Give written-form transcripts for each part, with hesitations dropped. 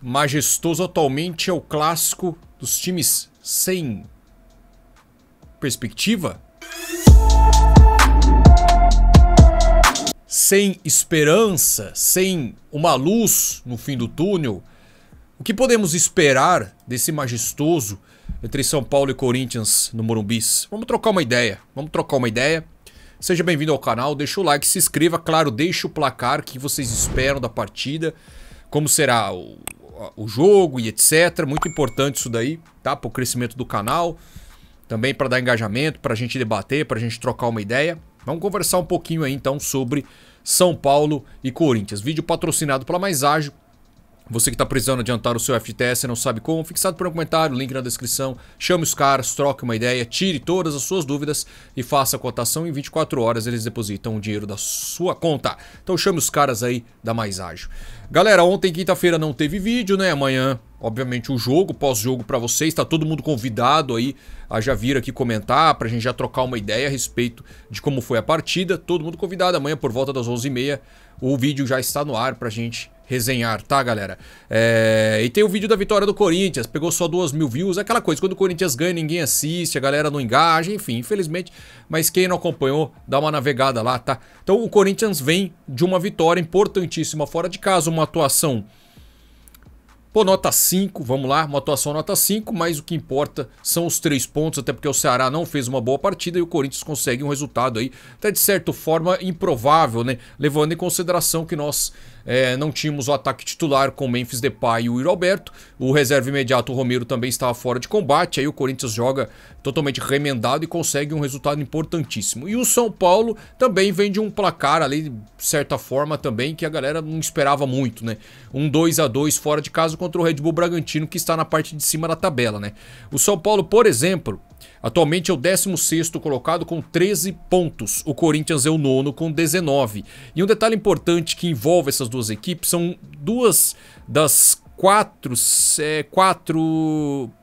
majestoso atualmente é o clássico dos times sem perspectiva, sem esperança, sem uma luz no fim do túnel. O que podemos esperar desse majestoso entre São Paulo e Corinthians no Morumbi? Vamos trocar uma ideia. Seja bem-vindo ao canal, deixa o like, se inscreva, claro, deixa o placar que vocês esperam da partida, como será o jogo e etc. Muito importante isso daí, tá? Para o crescimento do canal, também para dar engajamento, para a gente debater, para a gente trocar uma ideia. Vamos conversar um pouquinho aí então sobre São Paulo e Corinthians. Vídeo patrocinado pela Mais Ágil. Você que está precisando adiantar o seu FGTS e não sabe como, fixado por um comentário, link na descrição. Chame os caras, troque uma ideia, tire todas as suas dúvidas e faça a cotação. Em 24 horas eles depositam o dinheiro da sua conta. Então chame os caras aí da Mais Ágil. Galera, ontem, quinta-feira, não teve vídeo, né? Amanhã, obviamente, o jogo, pós-jogo para vocês. Tá todo mundo convidado aí a já vir aqui comentar, pra gente já trocar uma ideia a respeito de como foi a partida. Todo mundo convidado. Amanhã, por volta das 11h30, o vídeo já está no ar pra gente resenhar, tá, galera? E tem o vídeo da vitória do Corinthians, pegou só 2.000 views, aquela coisa, quando o Corinthians ganha ninguém assiste, a galera não engaja, enfim, infelizmente, mas quem não acompanhou, dá uma navegada lá, tá? Então o Corinthians vem de uma vitória importantíssima fora de casa, uma atuação, pô, nota 5, vamos lá, uma atuação nota 5, mas o que importa são os 3 pontos, até porque o Ceará não fez uma boa partida e o Corinthians consegue um resultado aí, até de certa forma improvável, né? Levando em consideração que nós não tínhamos o ataque titular com Memphis Depay e o Yuri Alberto, o reserva imediato, o Romero, também estava fora de combate, aí o Corinthians joga totalmente remendado e consegue um resultado importantíssimo. E o São Paulo também vem de um placar ali, de certa forma também, que a galera não esperava muito, né? Um 2-2 fora de casa contra o Red Bull Bragantino, que está na parte de cima da tabela, né? O São Paulo, por exemplo, atualmente é o 16º colocado com 13 pontos. O Corinthians é o 9º com 19. E um detalhe importante que envolve essas duas equipes, são duas das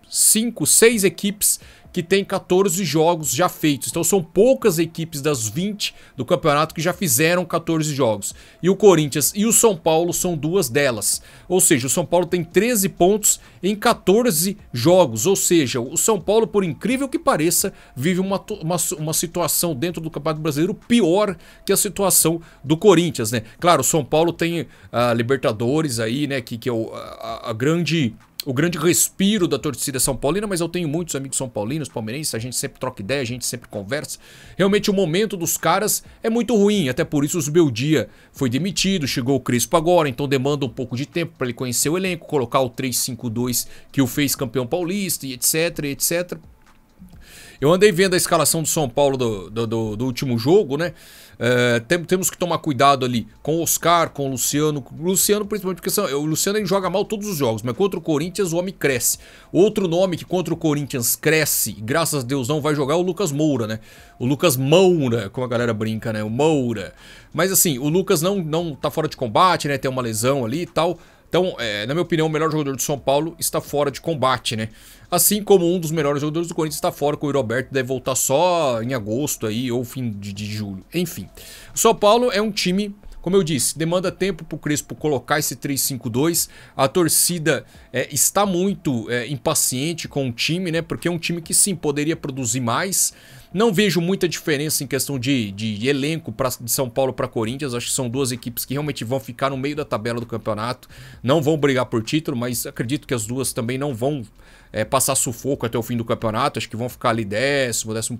6 equipes que tem 14 jogos já feitos. Então são poucas equipes das 20 do campeonato que já fizeram 14 jogos. E o Corinthians e o São Paulo são duas delas. Ou seja, o São Paulo tem 13 pontos em 14 jogos. Ou seja, o São Paulo, por incrível que pareça, vive uma situação dentro do Campeonato Brasileiro pior que a situação do Corinthians, né? Claro, o São Paulo tem a Libertadores aí, né? Que é o grande respiro da torcida São Paulina, mas eu tenho muitos amigos são paulinos, palmeirenses, a gente sempre troca ideia, a gente sempre conversa. Realmente o momento dos caras é muito ruim, até por isso o Zubeldia foi demitido, chegou o Crespo agora, então demanda um pouco de tempo para ele conhecer o elenco, colocar o 3-5-2 que o fez campeão paulista e etc, etc. Eu andei vendo a escalação do São Paulo do último jogo, né? Temos que tomar cuidado ali com o Oscar, com o Luciano. Luciano, principalmente porque o Luciano ele joga mal todos os jogos, mas contra o Corinthians o homem cresce. Outro nome que contra o Corinthians cresce, graças a Deus não vai jogar, é o Lucas Moura, né? O Lucas Moura, como a galera brinca, né? O Moura. Mas assim, o Lucas não tá fora de combate, né? Tem uma lesão ali e tal. Então, na minha opinião, o melhor jogador do São Paulo está fora de combate, né? Assim como um dos melhores jogadores do Corinthians está fora, com o Yuri Alberto, deve voltar só em agosto aí, ou fim de julho. Enfim, o São Paulo é um time, como eu disse, demanda tempo para o Crespo colocar esse 3-5-2. A torcida está muito impaciente com o time, né? Porque é um time que sim, poderia produzir mais. Não vejo muita diferença em questão de elenco de São Paulo para Corinthians. Acho que são duas equipes que realmente vão ficar no meio da tabela do campeonato. Não vão brigar por título, mas acredito que as duas também não vão passar sufoco até o fim do campeonato. Acho que vão ficar ali 11º,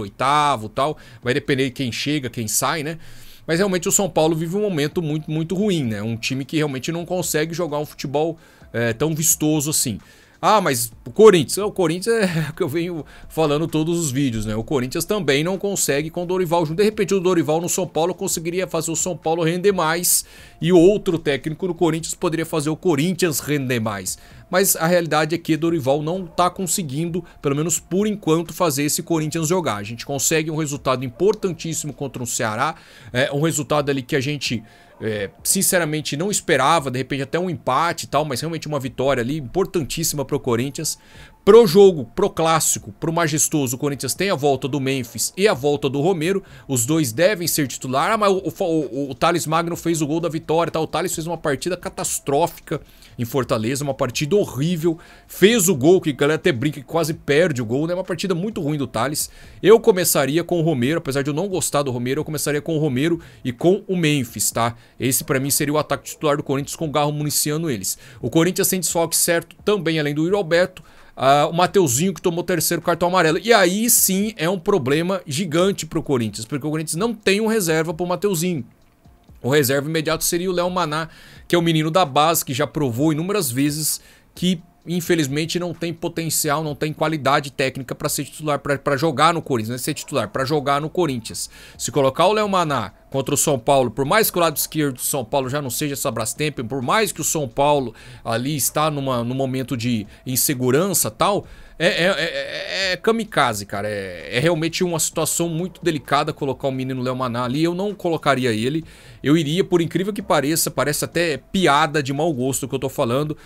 8º, tal. Vai depender de quem chega, quem sai, né? Mas realmente o São Paulo vive um momento muito, muito ruim, né? Um time que realmente não consegue jogar um futebol tão vistoso assim. Ah, mas o Corinthians é o que eu venho falando todos os vídeos, né? O Corinthians também não consegue com o Dorival junto. De repente o Dorival no São Paulo conseguiria fazer o São Paulo render mais e outro técnico no Corinthians poderia fazer o Corinthians render mais. Mas a realidade é que Dorival não está conseguindo, pelo menos por enquanto, fazer esse Corinthians jogar. A gente consegue um resultado importantíssimo contra o Ceará, um resultado ali que a gente sinceramente não esperava, de repente até um empate e tal, mas realmente uma vitória ali importantíssima para o Corinthians. Pro jogo, pro clássico, pro majestoso, o Corinthians tem a volta do Memphis e a volta do Romero. Os dois devem ser titular. Ah, mas o Thales Magno fez o gol da vitória, tá? O Thales fez uma partida catastrófica em Fortaleza, uma partida horrível. Fez o gol, que a galera até brinca que quase perde o gol, né? Uma partida muito ruim do Thales. Eu começaria com o Romero, apesar de eu não gostar do Romero, eu começaria com o Romero e com o Memphis, tá? Esse pra mim seria o ataque titular do Corinthians, com o Garro municiando eles. O Corinthians tem desfalque certo também, além do Yuri Alberto. O Mateuzinho, que tomou o 3º cartão amarelo. E aí sim é um problema gigante pro Corinthians, porque o Corinthians não tem um reserva pro Mateuzinho. O reserva imediato seria o Léo Maná, que é o menino da base, que já provou inúmeras vezes que infelizmente não tem potencial, não tem qualidade técnica para ser titular, para jogar no Corinthians, não é ser titular, para jogar no Corinthians. Se colocar o Léo Maná contra o São Paulo, por mais que o lado esquerdo do São Paulo já não seja essa Brastemp, por mais que o São Paulo ali está num momento de insegurança e tal, é kamikaze, cara. É realmente uma situação muito delicada colocar o menino Léo Maná ali. Eu não colocaria ele. Eu iria, por incrível que pareça, parece até piada de mau gosto que eu tô falando,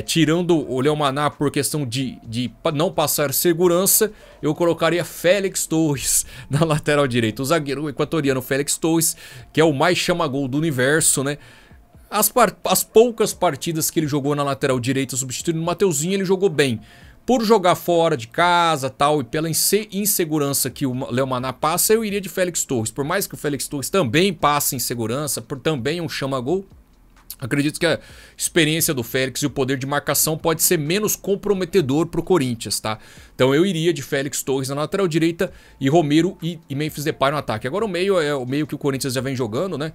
tirando o Léo Maná por questão de não passar segurança, eu colocaria Félix Torres na lateral direita. O zagueiro equatoriano Félix Torres, que é o mais chama-gol do universo, né? As poucas partidas que ele jogou na lateral direita substituindo o Mateuzinho, ele jogou bem. Por jogar fora de casa tal, e pela insegurança que o Léo Maná passa, eu iria de Félix Torres. Por mais que o Félix Torres também passe insegurança, por também um chama-gol, acredito que a experiência do Félix e o poder de marcação pode ser menos comprometedor pro Corinthians, tá? Então eu iria de Félix Torres na lateral direita e Romero e Memphis Depay no ataque. Agora o meio é o meio que o Corinthians já vem jogando, né?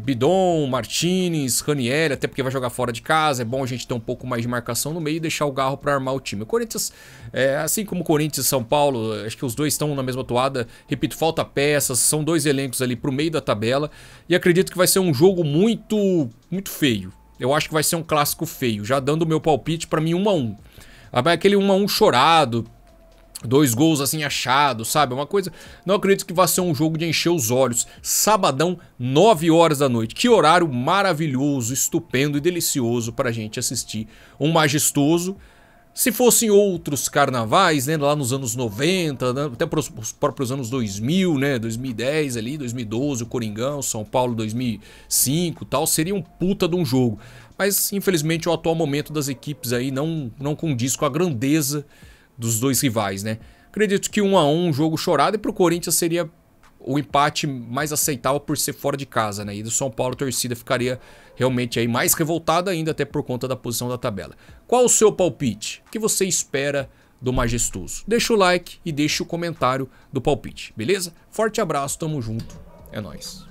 Bidon, Martinez, Ranieri, até porque vai jogar fora de casa. É bom a gente ter um pouco mais de marcação no meio e deixar o Garro para armar o time. O Corinthians, assim como o Corinthians e São Paulo, acho que os dois estão na mesma toada. Repito, falta peças, são dois elencos ali pro meio da tabela. E acredito que vai ser um jogo muito feio. Eu acho que vai ser um clássico feio. Já dando o meu palpite, pra mim 1-1. Aquele 1-1 chorado, 2 gols assim achados, sabe? Uma coisa... Não acredito que vai ser um jogo de encher os olhos. Sabadão, 9 horas da noite. Que horário maravilhoso, estupendo e delicioso pra gente assistir. Um majestoso. Se fossem outros carnavais, né, lá nos anos 90, né, até para os próprios anos 2000, né, 2010 ali, 2012, o Coringão, São Paulo 2005 tal, seria um puta de um jogo. Mas infelizmente o atual momento das equipes aí não condiz com a grandeza dos dois rivais, né. Acredito que 1-1, um jogo chorado, e para o Corinthians seria o empate mais aceitável por ser fora de casa, né? E do São Paulo a torcida ficaria realmente aí mais revoltada ainda, até por conta da posição da tabela. Qual o seu palpite? O que você espera do majestoso? Deixa o like e deixa o comentário do palpite, beleza? Forte abraço, tamo junto, é nóis.